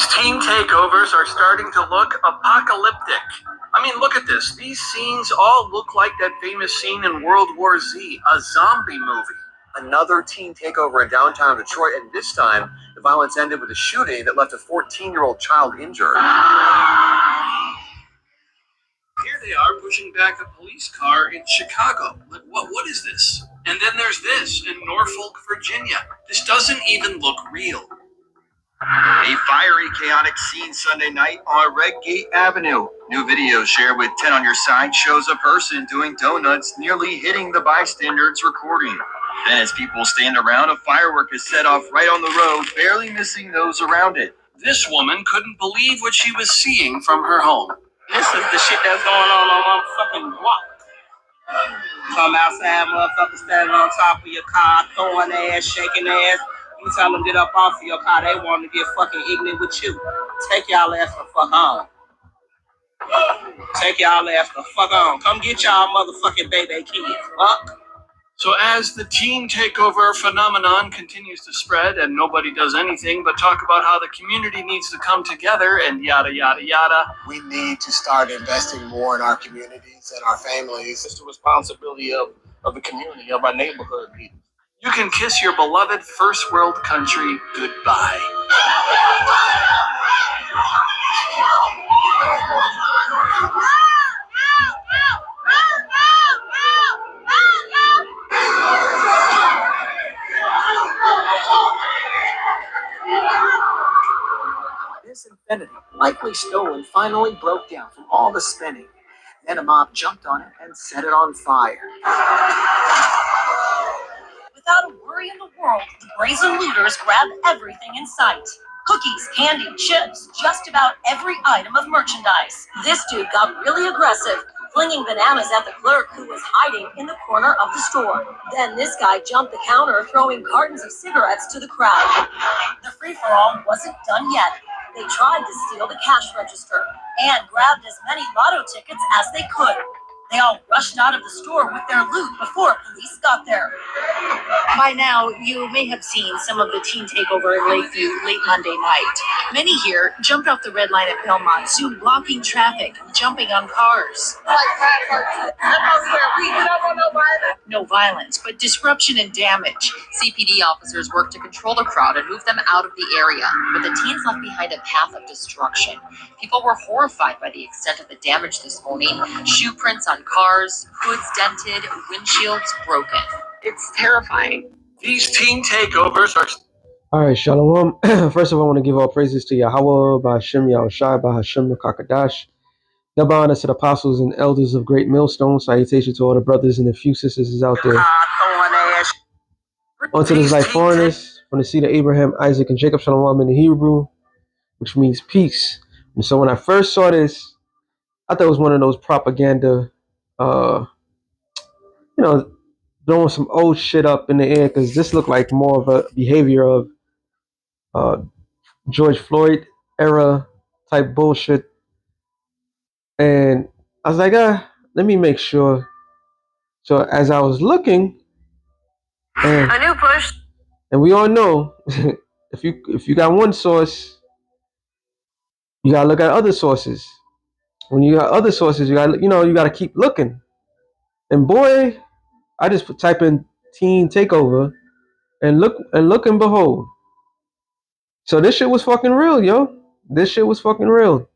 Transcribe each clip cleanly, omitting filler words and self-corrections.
These teen takeovers are starting to look apocalyptic. I mean, look at this. These scenes all look like that famous scene in World War Z, a zombie movie. Another teen takeover in downtown Detroit, and this time, the violence ended with a shooting that left a 14-year-old child injured. Here they are pushing back a police car in Chicago. What is this? And then there's this in Norfolk, Virginia. This doesn't even look real. A fiery, chaotic scene Sunday night on Redgate Avenue. New video shared with 10 on your side shows a person doing donuts nearly hitting the bystanders recording. Then as people stand around, a firework is set off right on the road, barely missing those around it. This woman couldn't believe what she was seeing from her home. This is the shit that's going on motherfucking block. Come outside, motherfuckers standing on top of your car, throwing ass, shaking ass. You tell them get up off of your car, they want to get fucking ignorant with you. Take y'all ass the fuck on. Take y'all ass the fuck on. Come get y'all motherfucking baby kids. Fuck. So as the teen takeover phenomenon continues to spread and nobody does anything but talk about how the community needs to come together and yada, yada, yada. We need to start investing more in our communities and our families. It's the responsibility of the community, of our neighborhood people. You can kiss your beloved first world country goodbye. This Infinity, likely stolen, finally broke down from all the spinning. Then a mob jumped on it and set it on fire. Without a worry in the world, the brazen looters grabbed everything in sight. Cookies, candy, chips, just about every item of merchandise. This dude got really aggressive, flinging bananas at the clerk who was hiding in the corner of the store. Then this guy jumped the counter, throwing cartons of cigarettes to the crowd. The free-for-all wasn't done yet. They tried to steal the cash register and grabbed as many lotto tickets as they could. They all rushed out of the store with their loot before police got there. By now, you may have seen some of the teen takeover in Lakeview late Monday night. Many here jumped off the red line at Belmont, soon blocking traffic, jumping on cars. No violence, but disruption and damage. CPD officers worked to control the crowd and move them out of the area, but the teens left behind a path of destruction. People were horrified by the extent of the damage this morning. Shoe prints on cars, hoods dented, windshields broken. It's terrifying. These teen takeovers are... Alright, Shalom. First of all, I want to give all praises to Yahweh, Ba'Hashem Yahushai, Ba'Hashem Kakadash. Double honor to the apostles and elders of Great Millstone. Salutation to all the brothers and a few sisters out there. Onto this life foreigners, from the seed of Abraham, Isaac, and Jacob, Shalom in the Hebrew, which means peace. And so when I first saw this, I thought it was one of those propaganda, throwing some old shit up in the air, because this looked like more of a behavior of George Floyd era type bullshit. And I was like, let me make sure. So as I was looking, and A new push. And we all know, if you got one source, you gotta look at other sources. When you got other sources, you gotta keep looking. And boy, I just type in teen takeover, and look and behold. So this shit was fucking real, yo. This shit was fucking real.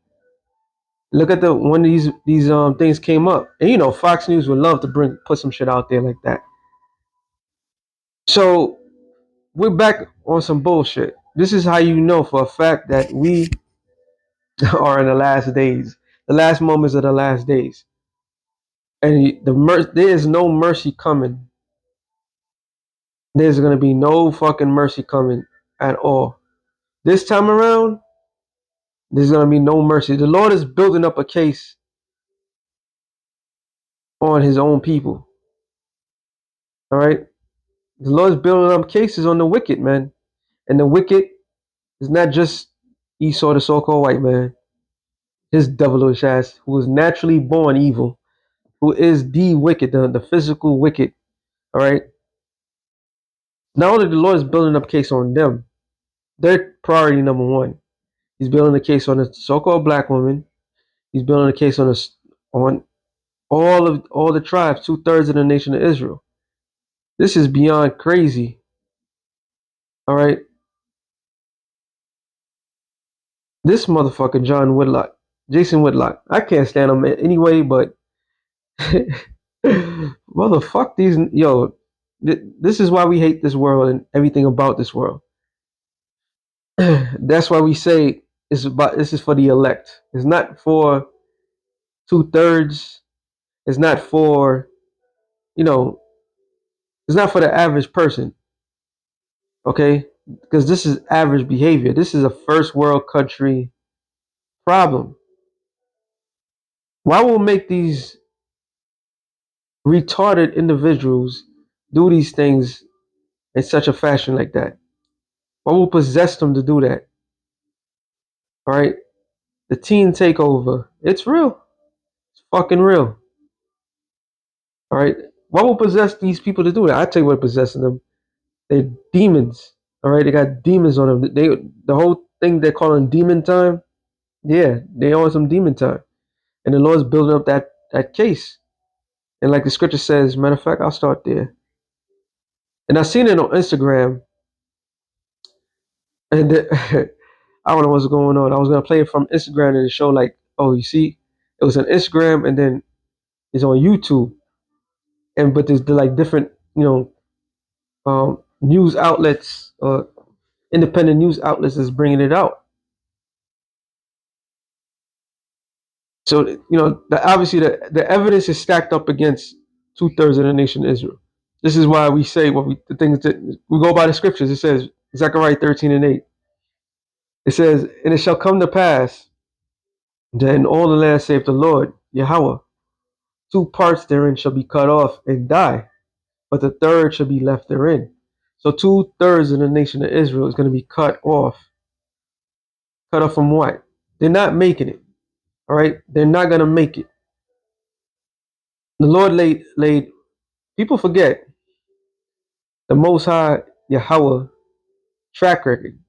Look at when these things came up, and Fox News would love to put some shit out there like that. So we're back on some bullshit. This is how you know for a fact that we are in the last days, the last moments of the last days, and there is no mercy coming. There's gonna be no fucking mercy coming at all. This time around, there's gonna be no mercy. The Lord is building up a case on His own people. All right, the Lord is building up cases on the wicked, man, and the wicked is not just Esau, the so-called white man, his devilish ass, who was naturally born evil, who is the wicked, the physical wicked. All right. Not only the Lord is building up case on them, they're priority number one. He's building a case on a so-called black woman. He's building a case on all the tribes, 2/3 of the nation of Israel. This is beyond crazy. All right, this motherfucker Jason Whitlock. I can't stand him anyway, but motherfuck these yo. This is why we hate this world and everything about this world. That's why we say this is for the elect. It's not for 2/3. It's not for you know. It's not for the average person. Okay, because this is average behavior. This is a first world country problem. Why will make these retarded individuals do these things in such a fashion like that? What will possess them to do that? All right, the teen takeover. It's real. It's fucking real. All right. What will possess these people to do that? I tell you what possessing them. They're demons. All right. They got demons on them. The whole thing they're calling demon time. Yeah, they on some demon time, and the Lord's building up that case. And like the scripture says, matter of fact, I'll start there. And I seen it on Instagram, and I don't know what's going on. I was gonna play it from Instagram and it show like, oh, you see, it was on Instagram and then it's on YouTube, and but there's like different, news outlets, independent news outlets is bringing it out. So obviously the evidence is stacked up against 2/3 of the nation of Israel. This is why we say the things that we go by the scriptures. It says Zechariah 13:8. It says, "And it shall come to pass that in all the land, saith the Lord Yahweh, 2 parts therein shall be cut off and die, but the third shall be left therein." So 2/3 of the nation of Israel is going to be cut off. Cut off from what? They're not making it. All right, they're not going to make it. The Lord laid. People forget the Most High Yahweh track record.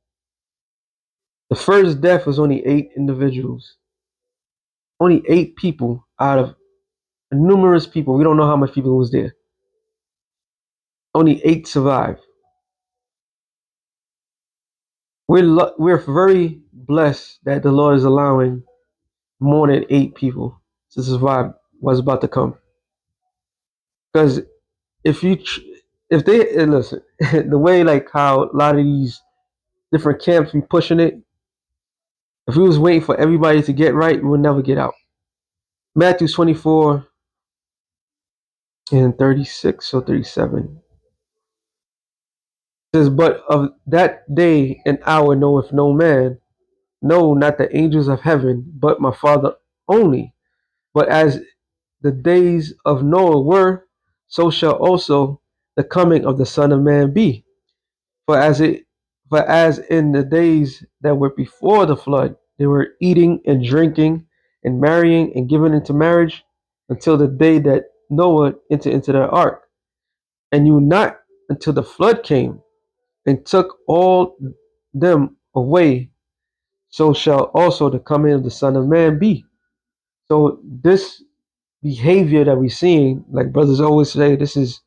The first death was only 8 individuals. Only 8 people out of numerous people. We don't know how much people was there. Only 8 survived. We're very blessed that the Lord is allowing more than 8 people to survive what's about to come. Because if they listen, the way like how a lot of these different camps be pushing it, if we was waiting for everybody to get right, we would never get out. Matthew 24 and 36 or 37 says, "But of that day and hour knoweth no man, no, not the angels of heaven, but my Father only. But as the days of Noah were, so shall also the coming of the Son of Man be. For as in the days that were before the flood, they were eating and drinking and marrying and giving into marriage until the day that Noah entered into the ark, and knew not until the flood came and took all them away. So shall also the coming of the Son of Man be." So this behavior that we're seeing, like brothers always say, this is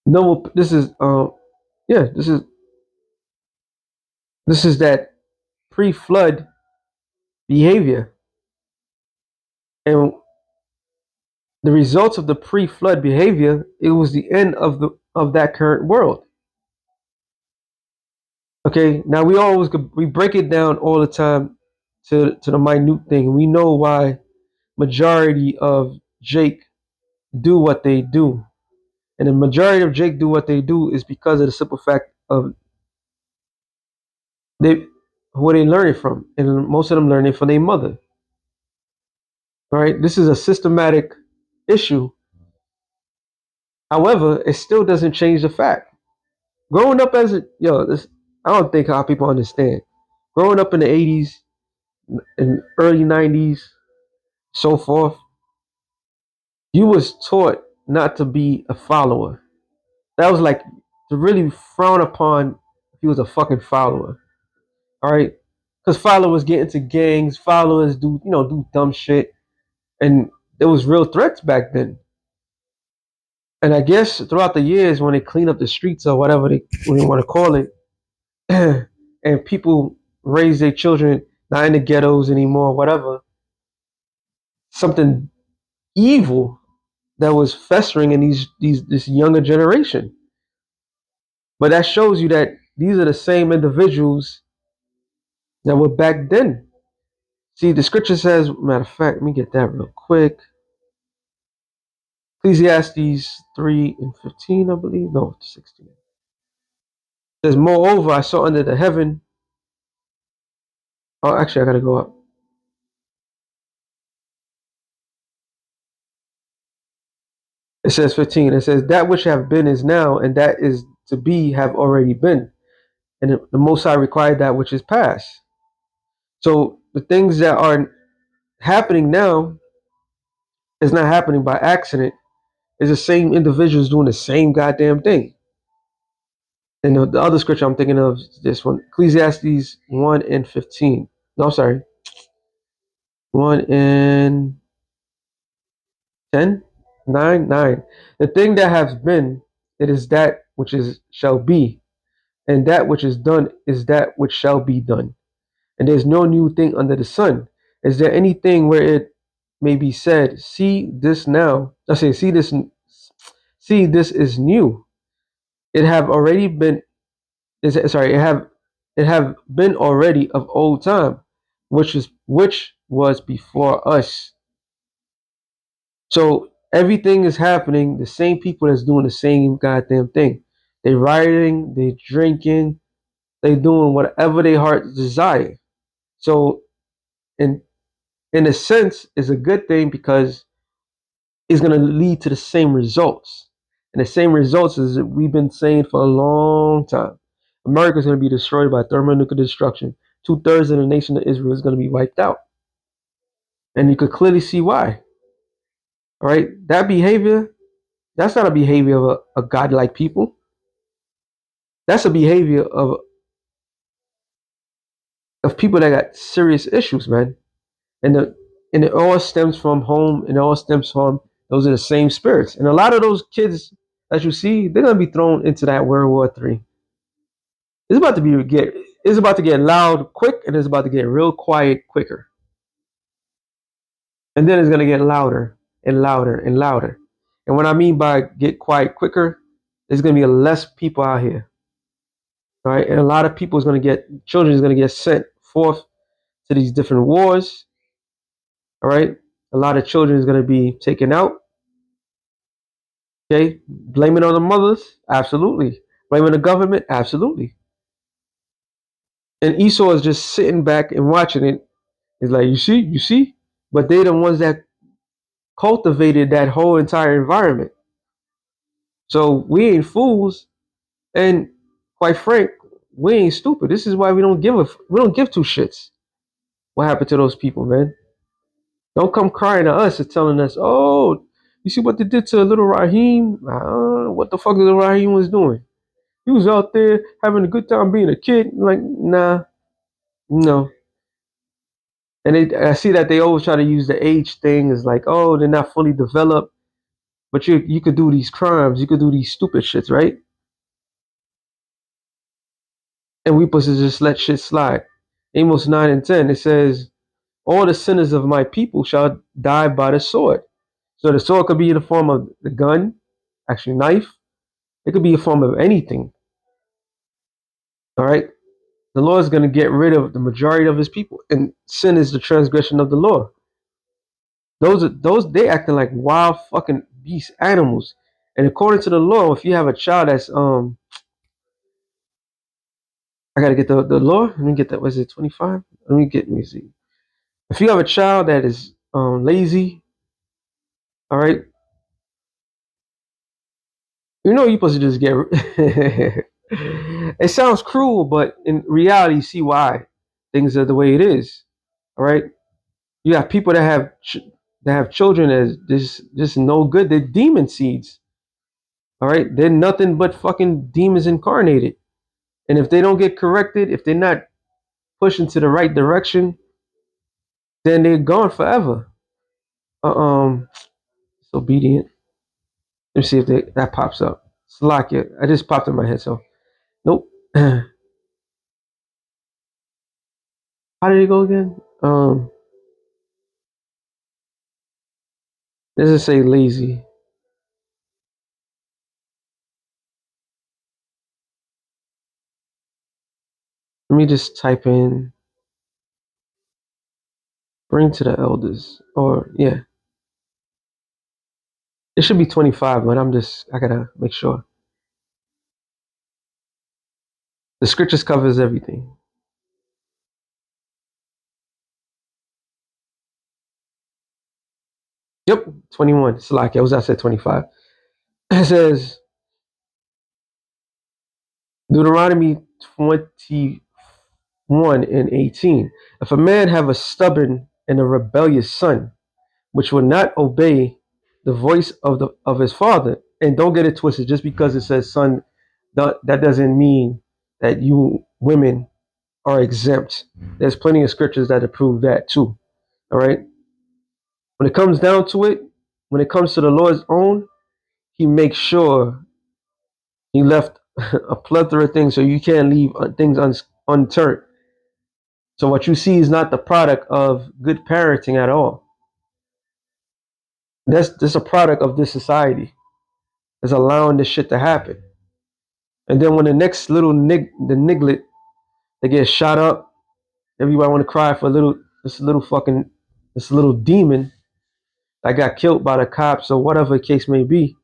no, this is yeah, this is that pre-flood behavior, and the results of the pre-flood behavior, it was the end of that current world. Okay, now we break it down all the time to the minute thing. We know why majority of Jake do what they do, and the majority of Jake do what they do is because of the simple fact of they who they learn it from, and most of them learn it from their mother. All right, this is a systematic issue. However, it still doesn't change the fact. Growing up as this, I don't think how people understand. Growing up in the 80s and early 90s, so forth, you was taught not to be a follower. That was like to really frown upon if you was a fucking follower. All right, because followers get into gangs, followers do dumb shit, and there was real threats back then. And I guess throughout the years, when they clean up the streets or whatever when they want to call it, and people raise their children not in the ghettos anymore, whatever, something evil that was festering in this younger generation. But that shows you that these are the same individuals that were back then. See, the scripture says, matter of fact, let me get that real quick. Ecclesiastes 3:15, I believe. No, 16. It says, moreover, I saw under the heaven. Oh, actually, I gotta go up. It says 15. It says, that which have been is now, and that is to be have already been. And the Most High required that which is past. So the things that are happening now is not happening by accident. It's the same individuals doing the same goddamn thing. And the other scripture I'm thinking of is this one, Ecclesiastes 1:15. No, I'm sorry. 1:10, 9. The thing that has been, it is that which is shall be, and that which is done is that which shall be done. And there's no new thing under the sun. Is there anything where it may be said, see this now? I say, see this is new. It have already been. It have been already of old time, which was before us. So everything is happening. The same people that's doing the same goddamn thing. They rioting, they drinking, they doing whatever their heart desire. So in a sense, it's a good thing because it's gonna lead to the same results. And the same results is that we've been saying for a long time. America's gonna be destroyed by thermonuclear destruction. 2/3 of the nation of Israel is gonna be wiped out. And you could clearly see why. All right. That behavior, that's not a behavior of a godlike people. That's a behavior of people that got serious issues, man. And the and it all stems from home, and it all stems from those are the same spirits. And a lot of those kids that you see, they're gonna be thrown into that World War III. It's about to get loud quick, and it's about to get real quiet quicker. And then it's gonna get louder and louder and louder. And what I mean by get quiet quicker, there's gonna be less people out here. All right. And a lot of people children is gonna get sent forth to these different wars. All right. A lot of children is gonna be taken out. Okay. Blame it on the mothers? Absolutely. Blaming the government? Absolutely. And Esau is just sitting back and watching it. It's like, you see? But they're the ones that cultivated that whole entire environment. So we ain't fools, and quite frank, we ain't stupid. This is why we don't give two shits what happened to those people, man. Don't come crying to us and telling us, oh, you see what they did to little Raheem? What the fuck little Raheem was doing? He was out there having a good time being a kid. Like, nah, no. And I see that they always try to use the age thing as like, oh, they're not fully developed. But you could do these crimes, you could do these stupid shits, right? And we supposed to just let shit slide. Amos 9:10, it says, all the sinners of my people shall die by the sword. So the sword could be in the form of the gun, actually knife. It could be a form of anything. All right. The Lord is going to get rid of the majority of his people. And sin is the transgression of the law. Those they acting like wild fucking beast animals. And according to the law, if you have a child that's I gotta get the law. Let me get that. Was it 25? Let me see. If you have a child that is lazy, all right, you're supposed to just get. It sounds cruel, but in reality, you see why things are the way it is. All right, you have people that have children as just no good. They're demon seeds. All right, they're nothing but fucking demons incarnated. And if they don't get corrected, if they're not push into the right direction, then they're gone forever. It's obedient. Let me see if that pops up. Slovakia. I just popped in my head, so nope. How did it go again? Does it say lazy? Let me just type in bring to the elders. Or yeah. It should be 25, but I gotta make sure. The scriptures covers everything. Yep, 21. Slovakia. I said 25. It says Deuteronomy 21 and 18. If a man have a stubborn and a rebellious son, which will not obey the voice of his father, and don't get it twisted, just because it says son, that doesn't mean that you women are exempt. There's plenty of scriptures that prove that too. All right. When it comes down to it, when it comes to the Lord's own, he makes sure he left a plethora of things so you can't leave things unturned. So what you see is not the product of good parenting at all. That's a product of this society. Is allowing this shit to happen. And then when the next little the niglet that gets shot up, everybody want to cry for this little demon that got killed by the cops or whatever the case may be.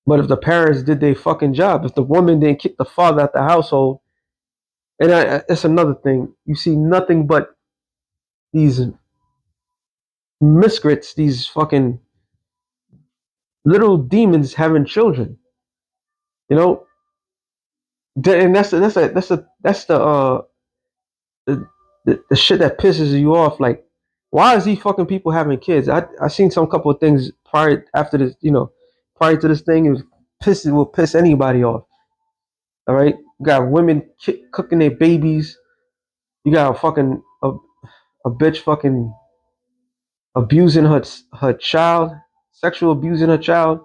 But if the parents did their fucking job, if the woman didn't kick the father out the household, and that's another thing, you see nothing but these miscreants, these fucking little demons having children. You know, and that's the shit that pisses you off. Like, why is these fucking people having kids? I seen some couple of things prior to this thing. It will piss anybody off. All right, you got women cooking their babies. You got a bitch fucking abusing her child, sexual abusing her child.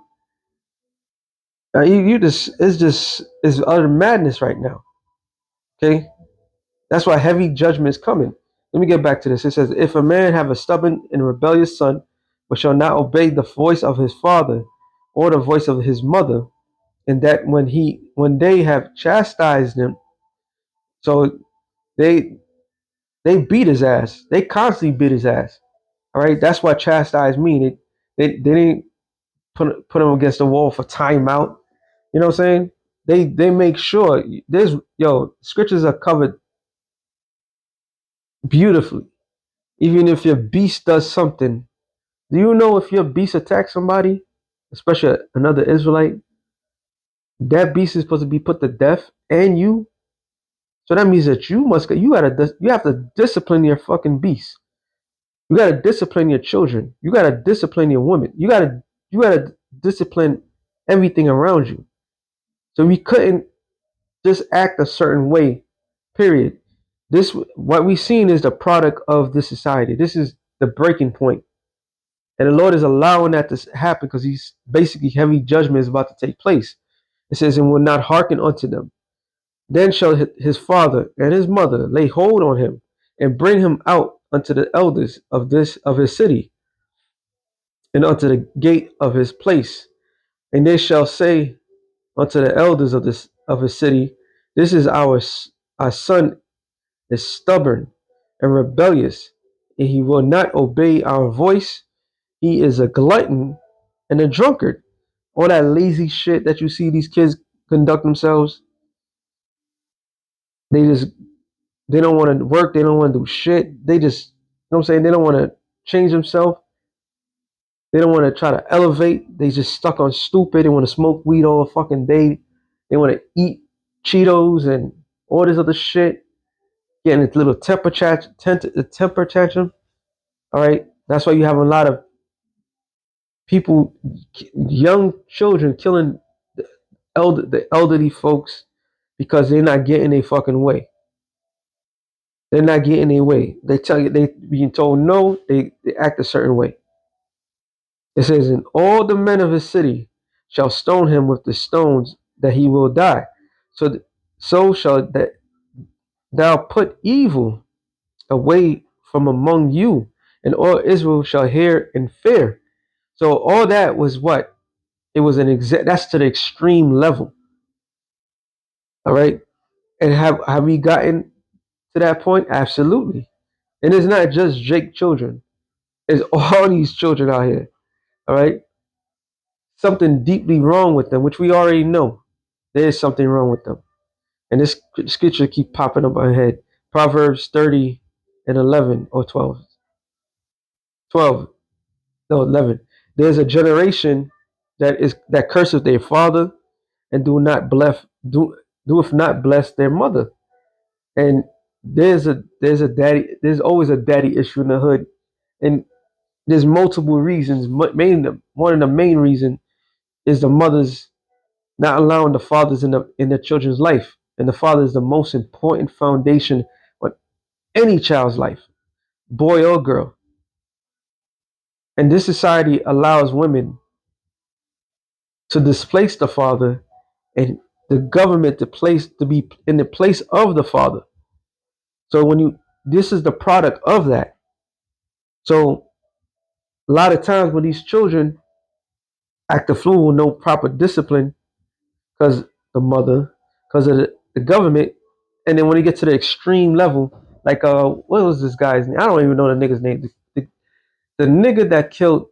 You just it's utter madness right now. Okay, that's why heavy judgment is coming. Let me get back to this. It says, if a man have a stubborn and rebellious son, but shall not obey the voice of his father or the voice of his mother, and that when they have chastised him, so they beat his ass. They constantly beat his ass. All right, that's what chastise mean. They didn't put him against the wall for timeout. You know what I'm saying? They make sure scriptures are covered beautifully. Even if your beast does something, do you know if your beast attacks somebody, especially another Israelite, that beast is supposed to be put to death, and you? So that means that you have to discipline your fucking beast. You gotta discipline your children. You gotta discipline your women. You gotta discipline everything around you. So we couldn't just act a certain way. Period. This what we've seen is the product of this society. This is the breaking point. And the Lord is allowing that to happen because he's basically heavy judgment is about to take place. It says, and will not hearken unto them. Then shall his father and his mother lay hold on him and bring him out unto the elders of his city and unto the gate of his place. And they shall say unto the elders of his city, this is our son is stubborn and rebellious, and he will not obey our voice. He is a glutton and a drunkard. All that lazy shit that you see these kids conduct themselves. They just they don't want to work. They don't want to do shit. They just, you know what I'm saying? They don't want to change themselves. They don't want to try to elevate. They just stuck on stupid. They want to smoke weed all fucking day. They want to eat Cheetos and all this other shit. Getting a little temper tantrum. All right. That's why you have a lot of people, young children killing the elderly folks because they're not getting a fucking way. They're not getting their way. They tell you they being told no, they act a certain way. It says, and all the men of his city shall stone him with the stones that he will die. So shall that thou put evil away from among you, and all Israel shall hear and fear. So all that was what? It was that's to the extreme level. All right. And have we gotten to that point? Absolutely. And it's not just Jake children. It's all these children out here. All right. Something deeply wrong with them, which we already know. There is something wrong with them. And this scripture keep popping up in my head. Proverbs 30 and 11 or 12. 12. No, 11. There's a generation that curseth their father and doeth not bless their mother. And there's always a daddy issue in the hood. And there's multiple reasons. One of the main reason is the mothers not allowing the fathers in their children's life. And the father is the most important foundation of any child's life, boy or girl. And this society allows women to displace the father and the government to be in the place of the father. So this is the product of that. So a lot of times when these children act a fool with no proper discipline, because the mother, because of the government, and then when you get to the extreme level, like what was this guy's name? I don't even know the nigga's name. The nigga that killed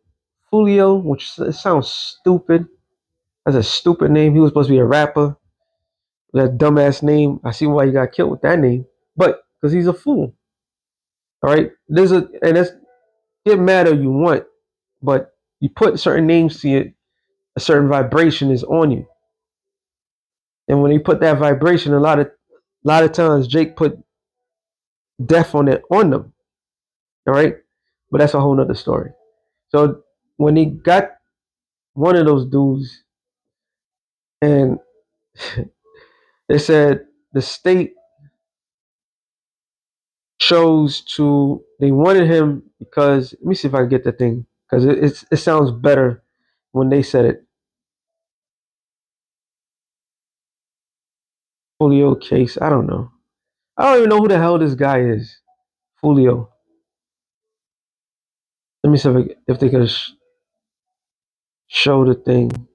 Julio, which sounds stupid. That's a stupid name. He was supposed to be a rapper. That dumbass name. I see why he got killed with that name, but because he's a fool. All right, and that's get mad or you want, but you put certain names to it, a certain vibration is on you. And when he put that vibration, a lot of times Jake put death on them. All right, but that's a whole nother story. So when he got one of those dudes, and they said the state they wanted him because let me see if I can get the thing because it sounds better when they said it. Julio case. I don't know. I don't even know who the hell this guy is. Julio. Let me see if they can show the thing.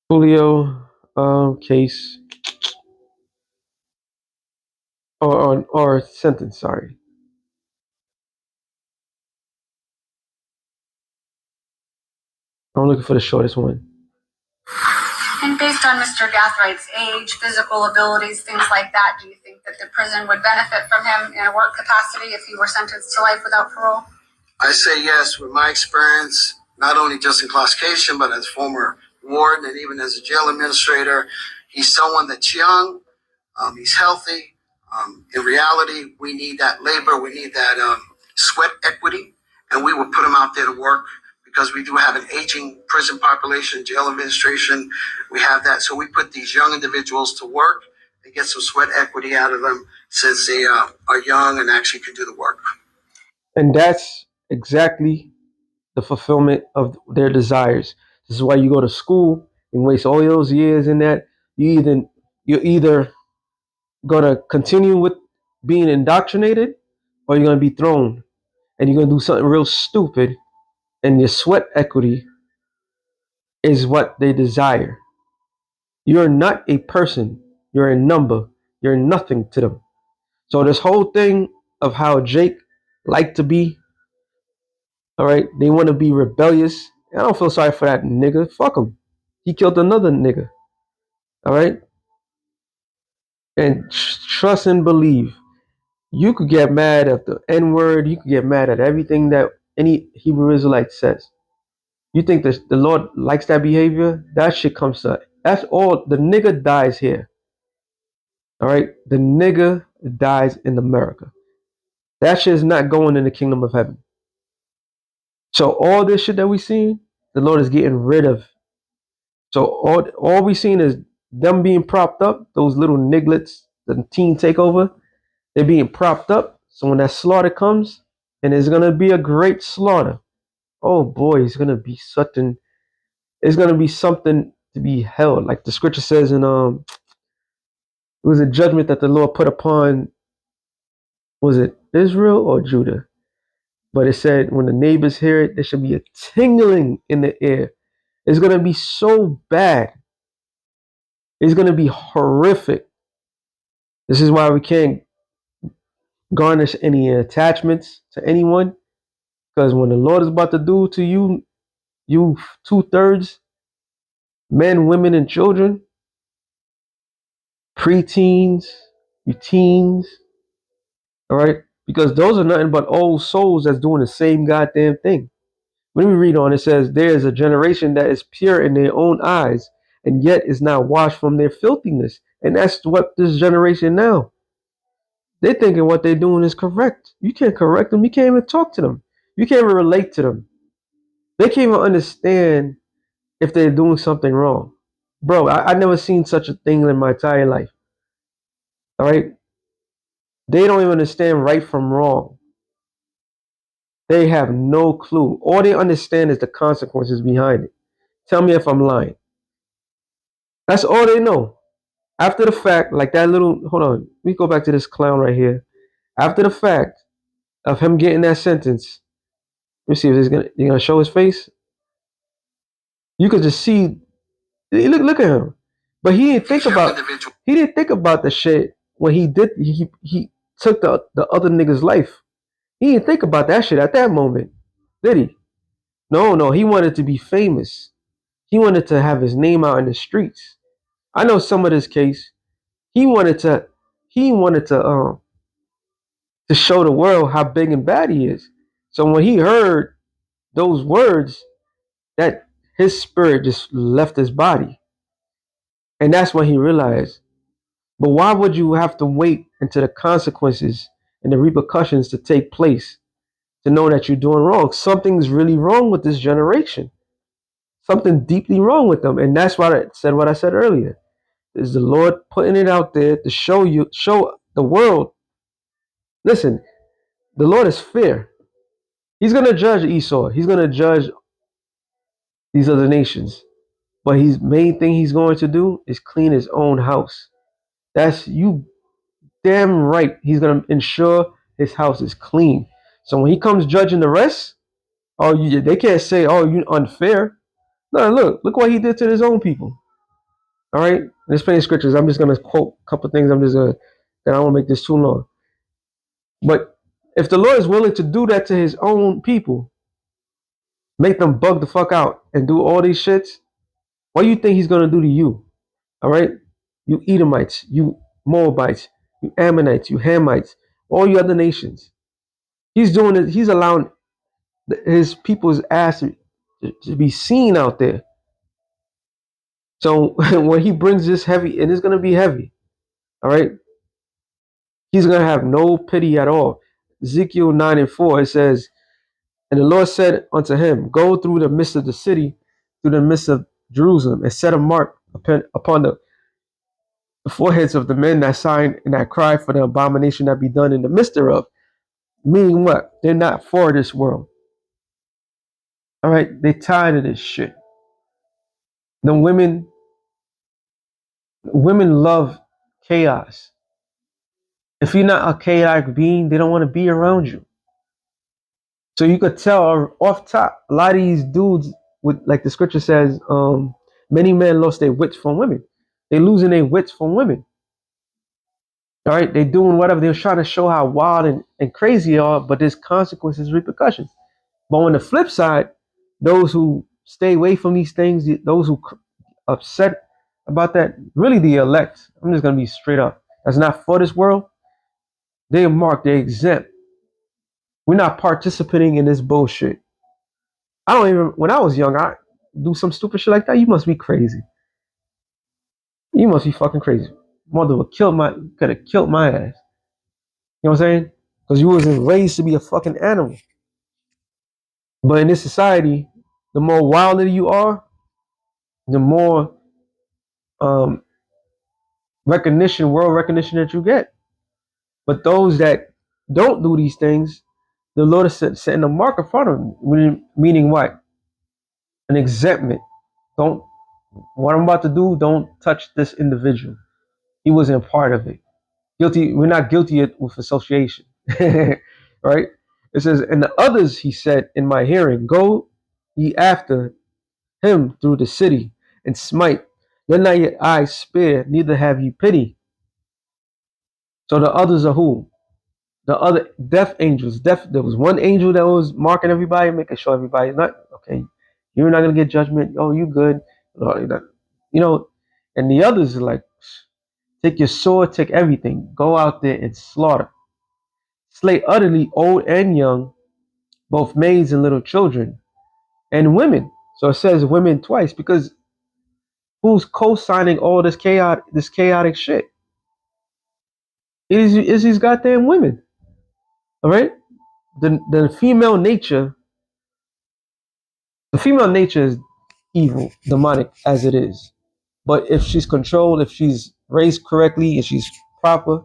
Julio case or sentence. Sorry, I'm looking for the shortest one. And based on Mr. Gathride's age, physical abilities, things like that, do you think that the prison would benefit from him in a work capacity if he were sentenced to life without parole? I say yes. With my experience, not only just in classification, but as former warden and even as a jail administrator, he's someone that's young. He's healthy. In reality, we need that labor. We need that sweat equity, and we will put him out there to work because we do have an aging prison population, jail administration. We have that. So we put these young individuals to work and get some sweat equity out of them since they are young and actually can do the work. And that's exactly the fulfillment of their desires. This is why you go to school and waste all those years in that. You're either gonna continue with being indoctrinated or you're gonna be thrown and you're gonna do something real stupid and your sweat equity is what they desire. You're not a person, you're a number, you're nothing to them. So this whole thing of how Jake liked to be, all right, they want to be rebellious. I don't feel sorry for that nigga. Fuck him. He killed another nigga. All right, and trust and believe. You could get mad at the N word. You could get mad at everything that any Hebrew Israelite says. You think the Lord likes that behavior? That shit comes to. That's all. The nigga dies here. All right, the nigga dies in America. That shit is not going in the kingdom of heaven. So all this shit that we seen, the Lord is getting rid of. So all we seen is them being propped up, those little nigglets, the teen takeover, they're being propped up. So when that slaughter comes, and it's gonna be a great slaughter. Oh boy, it's gonna be something to be held. Like the scripture says in it was a judgment that the Lord put upon, was it Israel or Judah? But it said when the neighbors hear it, there should be a tingling in the air. It's gonna be so bad. It's gonna be horrific. This is why we can't garnish any attachments to anyone. Because when the Lord is about to do to you, you 2/3, men, women, and children, preteens, you teens, all right? Because those are nothing but old souls that's doing the same goddamn thing. When we read on, it says, there is a generation that is pure in their own eyes, and yet is not washed from their filthiness. And that's what this generation now. They're thinking what they're doing is correct. You can't correct them. You can't even talk to them. You can't even relate to them. They can't even understand if they're doing something wrong. Bro, I never seen such a thing in my entire life. All right? They don't even understand right from wrong. They have no clue. All they understand is the consequences behind it. Tell me if I'm lying. That's all they know. After the fact, like that little, hold on, let me go back to this clown right here. After the fact of him getting that sentence, let me see if you're gonna show his face. You could just see, look at him. But he didn't think about the shit when he took the other nigga's life. He didn't think about that shit at that moment, did he? No, he wanted to be famous. He wanted to have his name out in the streets. I know some of this case. He wanted to show the world how big and bad he is. So when he heard those words, that his spirit just left his body. And that's when he realized, but why would you have to wait until the consequences and the repercussions to take place to know that you're doing wrong? Something's really wrong with this generation. Something deeply wrong with them. And that's why I said what I said earlier. Is the Lord putting it out there to show the world. Listen, the Lord is fair. He's going to judge Esau. He's going to judge these other nations. But his main thing he's going to do is clean his own house. That's you damn right. He's going to ensure his house is clean. So when he comes judging the rest, they can't say, oh, you unfair. No, look what he did to his own people. All right, there's plenty of scriptures. I'm just going to quote a couple things. That I won't make this too long. But if the Lord is willing to do that to his own people, make them bug the fuck out and do all these shits, what do you think he's going to do to you? All right? You Edomites, you Moabites, you Ammonites, you Hamites, all you other nations. He's doing it. He's allowing his people's ass to be seen out there. So when he brings this heavy, and it's going to be heavy, all right? He's going to have no pity at all. Ezekiel 9:4, it says, and the Lord said unto him, go through the midst of the city, through the midst of Jerusalem, and set a mark upon the foreheads of the men that sign and that cry for the abomination that be done in the midst thereof. Meaning what? They're not for this world. All right? They're tired of this shit. The women love chaos. If you're not a chaotic being, they don't want to be around you. So you could tell off top, a lot of these dudes, with like the scripture says, many men lost their wits from women. They're losing their wits from women. All right, they're doing whatever. They're trying to show how wild and crazy they are, but there's consequences, repercussions. But on the flip side, those who stay away from these things, those who upset about that, really the elect, I'm just going to be straight up, that's not for this world, they're marked, they're exempt. We're not participating in this bullshit. When I was young, I do some stupid shit like that. You must be crazy. You must be fucking crazy. Mother could have killed my ass. You know what I'm saying? Because you wasn't raised to be a fucking animal. But in this society, the more wilder you are, the more um, recognition, world recognition that you get. But those that don't do these things, the Lord is setting a mark in front of them. Meaning what? An exemptment. Don't, what I'm about to do, don't touch this individual. He wasn't a part of it. Guilty. We're not guilty with association. Right? It says, and the others, he said in my hearing, go ye after him through the city and smite. Let not your eyes spare, neither have ye pity. So the others are who? The other death angels. There was one angel that was marking everybody, making sure everybody's not okay. You're not gonna get judgment. Oh, you good. You know, and the others are like, take your sword, take everything, go out there and slaughter. Slay utterly old and young, both maids and little children, and women. So it says women twice because who's co-signing all this chaotic shit? Is these goddamn women. All right? The female nature is evil, demonic as it is. But if she's controlled, if she's raised correctly, if she's proper,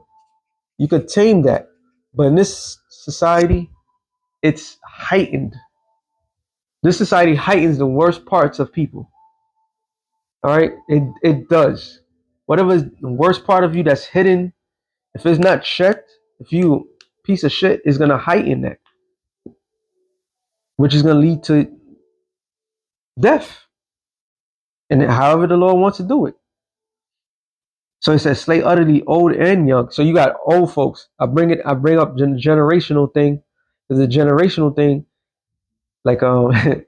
you could tame that. But in this society, it's heightened. This society heightens the worst parts of people. All right? It does. Whatever is the worst part of you that's hidden, if it's not checked, if you piece of shit, is gonna heighten that, which is gonna lead to death. And however the Lord wants to do it. So he says, slay utterly old and young. So you got old folks. I bring up the generational thing. There's a generational thing, like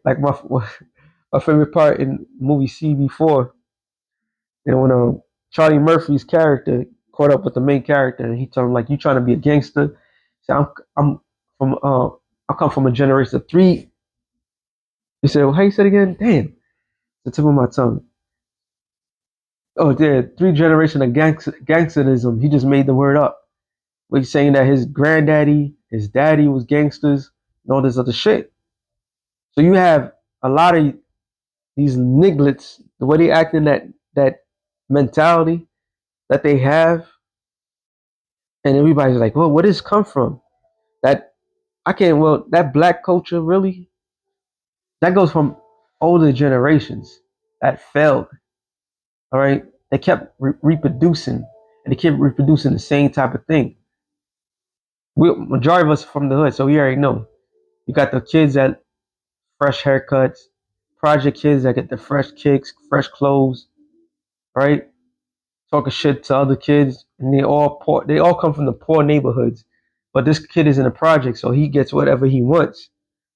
like my favorite part in movie CB4. When Charlie Murphy's character caught up with the main character, and he told him like, "You trying to be a gangster?" So I'm from I come from a generation of three. He said, "Well, how you said again?" Damn, the tip of my tongue. Oh, yeah, three generation of gangsterism. He just made the word up. But he's saying that his granddaddy, his daddy was gangsters, and all this other shit. So you have a lot of these nigglets, the way they act in that mentality that they have, and everybody's like, "Well, where does this come from?" That I can't. Well, that black culture really that goes from older generations that failed. All right, they kept reproducing, and they kept reproducing the same type of thing. Majority of us are from the hood, so we already know. You got the kids that fresh haircuts, project kids that get the fresh kicks, fresh clothes, right? Talking shit to other kids, and they all poor. They all come from the poor neighborhoods, but this kid is in a project, so he gets whatever he wants.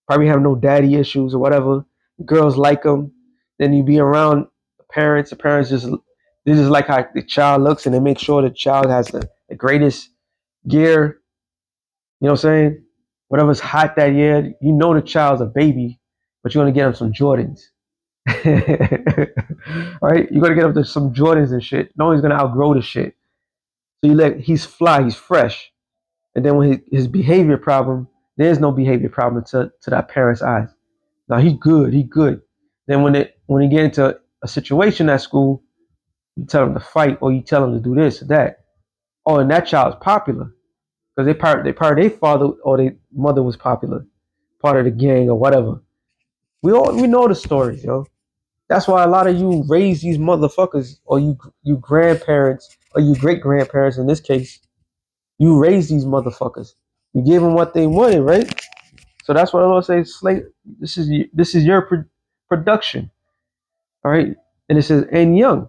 Probably have no daddy issues or whatever. Girls like him. Then you be around parents. The parents just like how the child looks, and they make sure the child has the greatest gear. You know what I'm saying? Whatever's hot that year, you know the child's a baby, but you're gonna get him some Jordans. Right? You're gonna get him some Jordans and shit. No one's gonna outgrow the shit. So he's fly, he's fresh. And then when his behavior problem, there's no behavior problem to that parent's eyes. Now he good, he good. Then when he get into a situation at school, you tell him to fight or you tell him to do this or that. Oh, and that child's popular because they part of their father or their mother was popular, part of the gang or whatever. We know the stories, yo. That's why a lot of you raise these motherfuckers, or you grandparents or you great grandparents in this case, you raise these motherfuckers. You give them what they wanted, right? So that's what I want to say. Slate. This is your production, all right? And it says and young,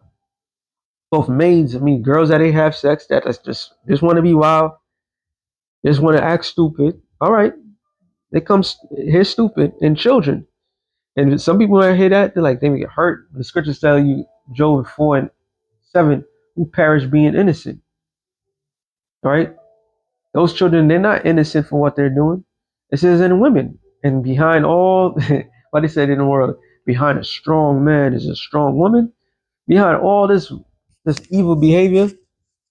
both maids. I mean, girls that ain't have sex that's just want to be wild, just want to act stupid. All right, they come here stupid and children. And some people that hear that, they're like, they get hurt. The scriptures tell you, Job 4:7, who perish being innocent. All right? Those children, they're not innocent for what they're doing. It says in women. And behind all, what they said in the world, behind a strong man is a strong woman. Behind all this evil behavior,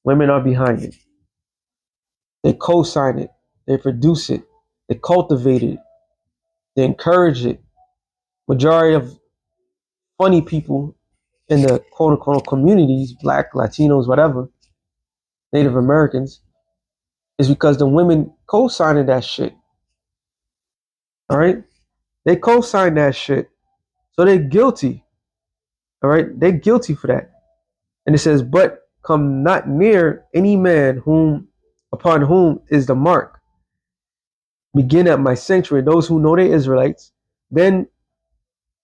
women are behind it. They co-sign it. They produce it. They cultivate it. They encourage it. majority of funny people in the quote unquote communities, black, Latinos, whatever, Native Americans, is because the women co-signing that shit. All right? They co-sign that shit. So they're guilty. All right? They're guilty for that. And it says, but come not near any man upon whom is the mark. Begin at my sanctuary. Those who know they're Israelites. Then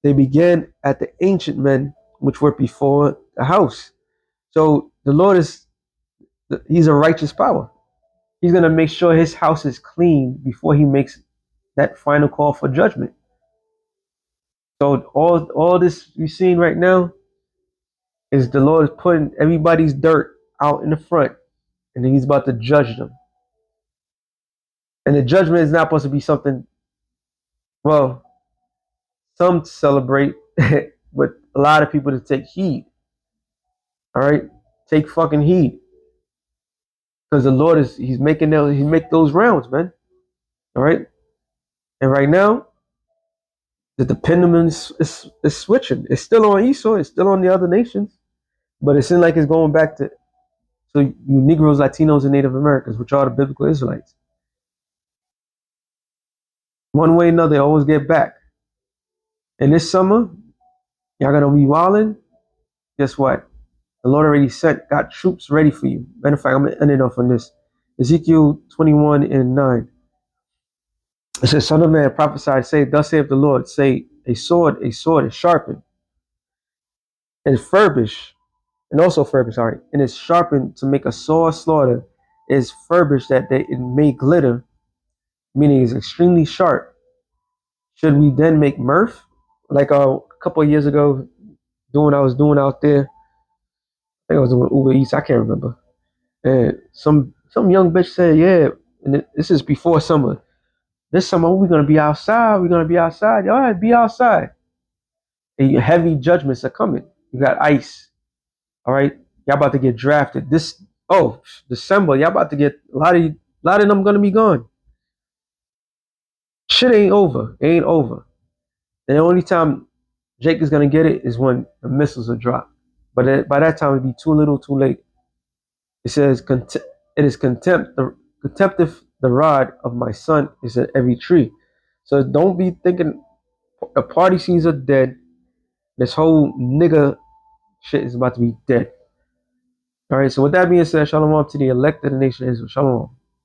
they began at the ancient men which were before the house. So the Lord he's a righteous power. He's going to make sure his house is clean before he makes that final call for judgment. So all this we're seeing right now is the Lord is putting everybody's dirt out in the front, and then he's about to judge them. And the judgment is not supposed to be something, well, some celebrate, but a lot of people to take heed. All right? Take fucking heed. Because the Lord he make those rounds, man. All right? And right now, the pendulum is switching. It's still on Esau, it's still on the other nations, but it seems like it's going back to you Negroes, Latinos, and Native Americans, which are the biblical Israelites. One way or another, they always get back. And this summer, y'all gonna be wilding. Guess what? The Lord already got troops ready for you. Matter of fact, I'm gonna end it off on this. Ezekiel 21:9. It says, Son of man, prophesy, say, thus saith the Lord, say, a sword is sharpened, and furbished, and also furbished, sorry, and is sharpened to make a sore slaughter, is furbished that it may glitter, meaning is extremely sharp. Should we then make mirth? Like a couple of years ago, doing what I was doing out there, I think I was doing Uber Eats, I can't remember. And some young bitch said, yeah, and this is before summer. This summer we're gonna be outside. We're gonna be outside. All right, be outside. And heavy judgments are coming. You got ICE. All right, y'all about to get drafted. December, y'all about to get a lot of them gonna be gone. Shit ain't over. It ain't over. And the only time Jake is gonna get it is when the missiles are dropped. But by that time, it'd be too little, too late. It says, "It is contemptive the rod of my son is at every tree." So don't be thinking the party scenes are dead. This whole nigga shit is about to be dead. All right. So with that being said, shalom to the elect of the nation of Israel. Shalom.